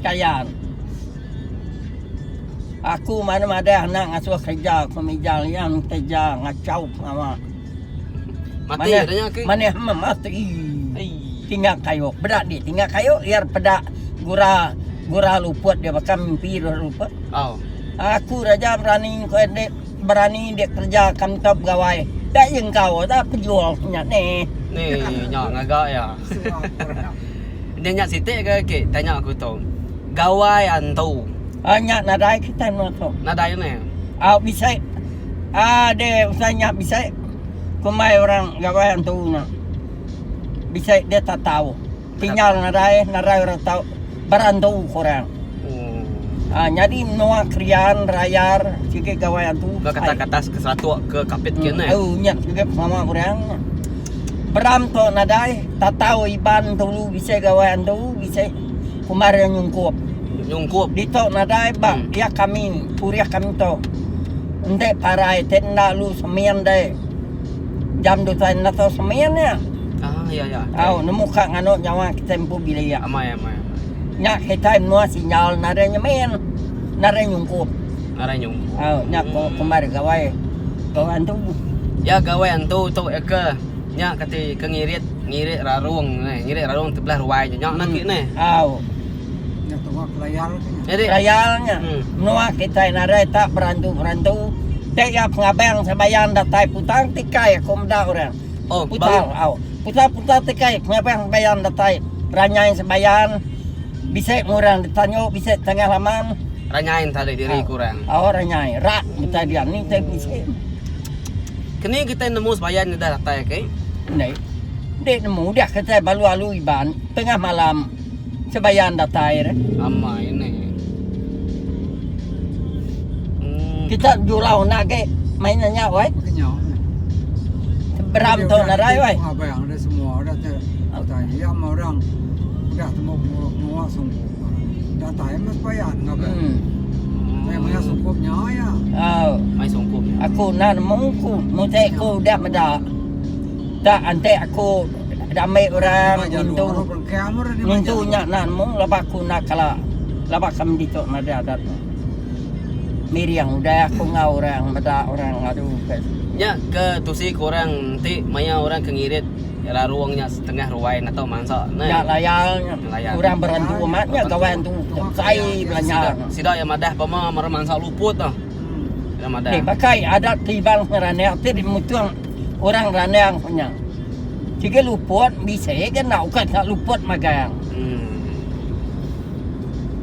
Kayan. Aku mana-mana nak ngasuh kerja kemeja yang kerja ngacau sama. Mati adanya ke? Mana mati. Tinggal kayu. Bedak ni tinggal kayu biar pedak gura luput dia bakal mimpi luput. Oh. Aku raja berani dek kerja kantor pegawai. Tak yang kau tak penjual punya ni. Ni nyak ngagak ya. Dia nyak sitik ke tanya aku tu. Gawai antu. Nyak nadai kita masuk. Nadai ni. Bisa. Dia usahanya bisa. Kumai orang gawai antu na. Bisa dia tak tahu. Tinggal nadai orang tahu. Berantu korang. Jadi noa krian rayar sikit gawayan tu. Kata-kata kesatu ke kapit kena. Nyak juga sama orang. Berantu nadai tak tahu iban tu bisa gawayan tu bisa kemarin nyungkup. Dito nadai bang dia kami puriah kami tu. Ente parai tenda lu semian dai. Jam 2 tahun atau semian ya. Ya. Nemu kak ngano nyawa kita empu bilia. Amai. Nyak kita nuah sinyal narenya men. Nare nyungkup. Nyak kemarin gawayan tu. Ya gawayan tu ke nyak kati ke ngirit rarung tebelah ruai nyak nak ni. Nyak tu layar. Jadi layarnya. Nuah kita nare tak berantu. Dek ya pengabang sebayan datai putang tikai komda orang. Putar tikai pengabang sebayan datai ranyai sebayan. Bisa orang ditanya, bisa tengah laman. Ranyain tadi diri kurang. Ranyai. Rak kita dia ni tak bisa. Kini kita nemu sebayan dah datai ke? Ni. Dek nemu dia kita balu iban tengah malam sebayan datai. Amai ni. Kita julau nak ke mainannya wai. Beram tu narai wai. Abang ada semua ada tu. Tanya orang dah temu semua sungguh. Dah tahu mas bayan ngabang. Memang sungguhnya ya. Mai sungguh. Aku nak mu aku dah meda. Tak ante aku damai orang mintu nyak nan mu lepas aku nak kala. Lepas kami ditok nada adat. Miriang udah aku ngau orang meda orang aduh. Ya ke tusi korang nanti maya orang kengirit ruangnya setengah ruai atau mansa. Ya layarnya. Orang berantu amatnya kawan tu saya belanja. Sida yang madah pama mansa luput ah. Yang madah. Ni pakai adat tibang ranang tu dimutuang orang ranang punya. Jika luput bisa kan nak tak luput magang.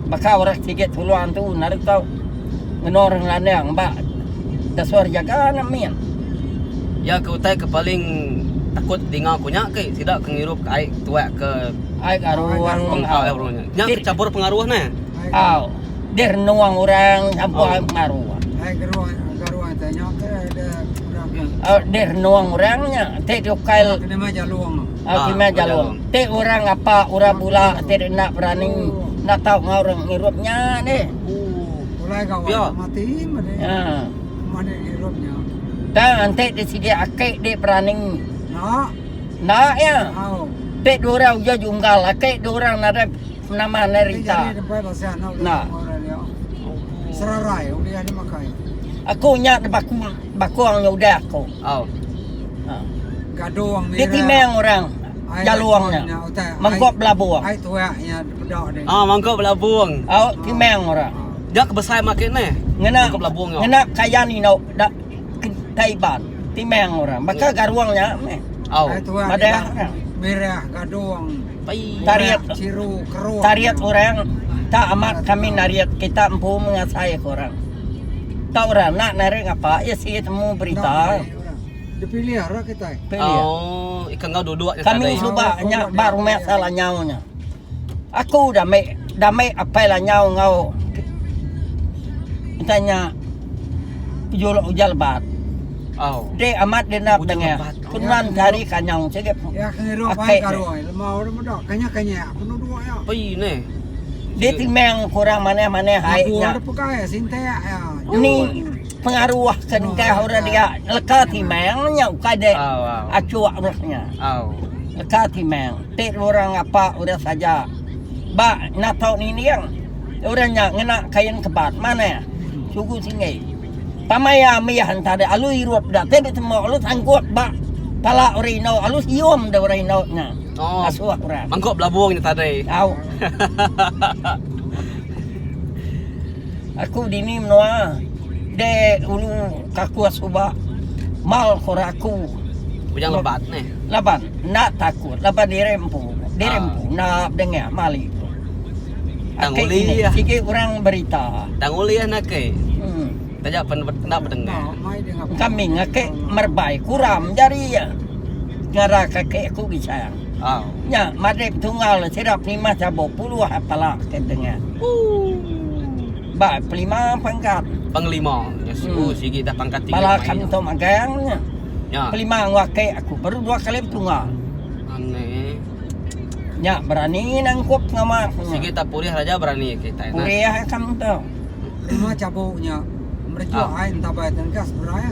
Maka orang sikit tuluan tu narik tahu orang ranang mbak dasar jaga namin. Ya kau tai ke paling takut dengar aku nyak ke tidak kengirup air tuak ke air aruang pengaruhnya. Nyak campur pengaruh nah. Dia nuang orang campur pengaruh. Air garuang tanya ke ada orang. Dia nuang orangnya. Te dokail. Kena meja luang. Kena jaluang. Te orang apa orang pula te nak berani nak tahu orang ngirupnya ni. Mulai kawan mati mana. Mana ngirupnya. Dan nanti di sini akik dia berani. Nak ya. Tek dua orang je junggal. Akik dua orang ada nama Nerita. Nak. Serarai udah ni makai. Aku nyak bakuang udah aku. Gaduang ni. Dia timeng orang. Jaluangnya. Mangkok belabuang. Ai tuaknya bedak ni. Mangkok belabuang. Timeng orang. Dia kebesar makin ni. Ngena belabuang. Ngena kaya ni nak Taiban, timeng orang. Maka garuangnya, ada merah gaduang, tariat ciru keruang. Tariat orang tak amat kami nariat kita empu mengasai orang. Tak orang nak narik apa? Ya sih temu berita. Dipilih orang kita. Ikan kau duduk. Kami subahnya baru masalah nyaunya. Aku damai apa lah nyau ngau. Tanya jual ujal bat. Dia amat dia nak dengar. Kunan cari kanyang cakap. Ya kengiru baik karuai. Lemau orang muda. Kanya penuh dua ya. Pi ni. Dia timeng kurang mana haiknya. Ada pakai sintea ya. Ni pengaruh kan orang dia leka timengnya kade. Acuak rusnya. Leka timeng. Tek orang apa udah saja. Ba nato ni niang. Orangnya ngena kain kebat mana? Suku singai. Pamaya miyahan tadi alui ruap dah. Tadi temo alus angkut ba. Pala orino alus iom da orino nya. Oh. Asuah orang. Mangkok belabung ni tadi. Tahu. Aku dini menua. De ulu kakuas uba. Mal koraku. Bujang lebat ni. Laban nak takut. Laban dirempu. Nak dengar mali. Tang Akik uli ini, ya. sikit orang berita. Tang uliah nak ke. Hmm. Tajak nak berdengar. Kami ngakek merbai kuram jari ya. Ngara kakek aku bisa. Oh. Ya, madep tunggal serap 5 cabuk puluh apalah kedengar. Ba 5 pangkat. Panglima. Sikit dah pangkat 3. Bala kami tu magangnya. Ya. 5 ngakek aku baru 2 kali tunggal. Aneh. Ya, berani nangkup ngama. Sikit tak pulih raja berani kita. Kuriah kami tu. 5 cabuknya mereka ain tabai dan gas beraya.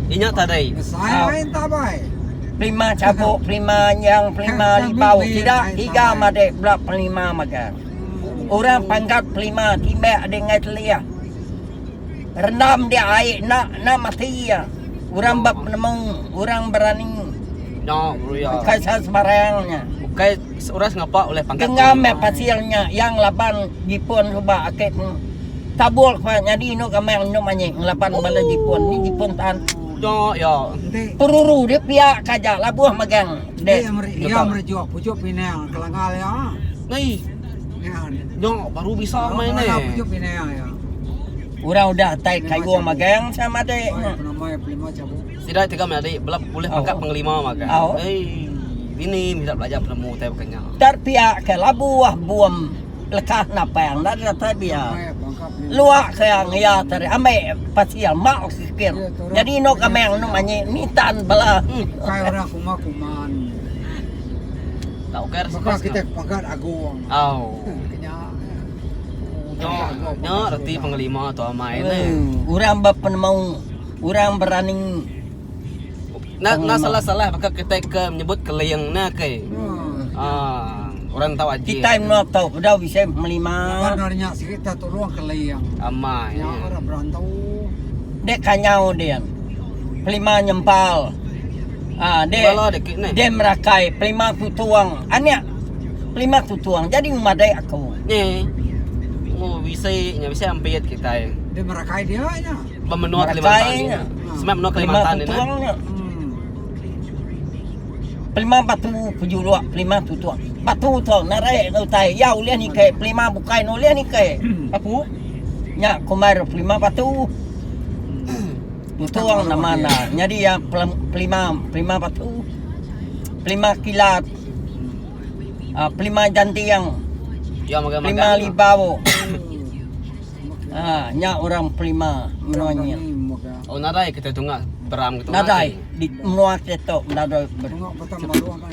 Inyak tadi. Saya ain tabai. 5 cabuk, 5 yang 5 libau. Tidak 3 madep belak 5 magang. Orang pangkat 5 timbek dengan telia. Rendam dia air nak mati ya. Orang bab nemu, orang berani. No, ya. Kaisa sembarangnya. Bukai orang ngapa oleh pangkat. Genggam pasilnya yang laban Jepun coba akit tabul kwa jadi no kamang no manyeng laban bala Jepun ni Jepun tan. No, ya. Peruru dia piak kaja labuh magang. Dia merjuak pucuk pinang kelangal ya. Nih. No, baru bisa main ni. Pucuk pinang ya. Orang udah tai kayu magang sama dek. Namanya 5 cabuk. Tidak 3 adik belak boleh pangkat panglima maka. Ini minta belajar penemu tapi bukannya. Terpiak ke labuah buam lekas napang dan rata biar. Luak ke yang ya teri ame pasial mau sikir. Jadi no kameng no manye nitan bala. Kayak orang kuman. Tak ukir. Maka kita pangkat agung. Oh. No, reti panglima tu main ni. Orang berpenemu, orang berani. Nak salah maka kita ke menyebut keleyang nak ke. Orang tahu aja. Kita nak tahu dah bisa melima. Sebenarnya kita tolong keleyang. Amai. Yang orang berantau. Dek kanyau dia. Pelima nyempal. Dia merakai pelima tutuang. Anya pelima tutuang. Jadi memadai aku. Ni. Oh, bisa ambil kita. Dia merakai dia nya. Pemenua Kalimantan. Semak menua Kalimantan ni. Pelima batu pujulua, pelima tutuang. Batu tu narai no tai. Yau lian ni ke pelima bukai no lian ni ke. Apa? Nya kumar pelima batu. Tutuang nama na. Jadi ya pelima batu. Pelima kilat. Pelima jantiang. Ya maga-maga. Pelima libau. Nya orang pelima menuanya. Oh narai kita tunggu beram gitu. Nadai di menua ketok nadai. Tengok betam maluah kan.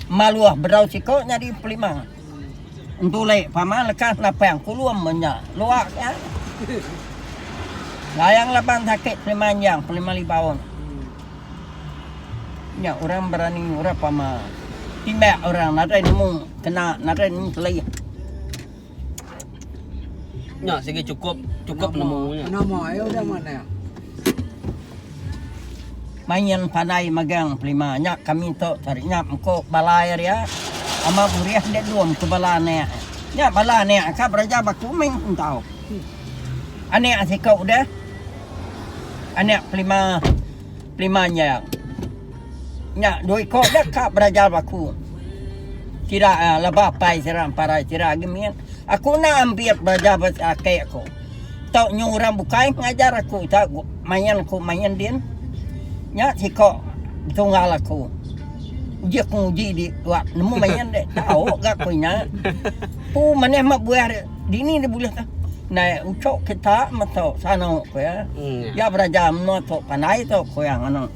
Maluah berau siko nyari pelima. Entule pama lekas napang kuluam menya. Luak ya. Layang lapan sakit pelima yang pelima libau. Ya orang berani orang pama. Timbak orang nadai nemu kena nadai nemu telai. Ya, sige cukup nemunya. Nama ayo udah mana ya? Main panai magang pelima nyak kami tu cari nyap ko balai ya. Ama buriah dia duam ke balane. Nya balane ka beraja baku meng tahu. Ane asikau dah. Ane pelima nya. Nya doi ko dah ka beraja baku. Tidak lebah pai seram para tidak gemian. Aku nak ambil belajar bahasa akek aku. Tak nyurang bukai ngajar aku. Tak main dia. Nya siko tunggal aku. Uji aku uji di buat nemu main dek. Tahu gak aku nya. Pu mana mak buah dini dia boleh tak. Nah ucok kita mato sana ko ya. Ya belajar menua tu panai tu ko yang anu.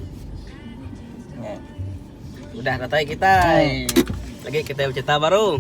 Udah katai kita. Lagi kita cerita baru.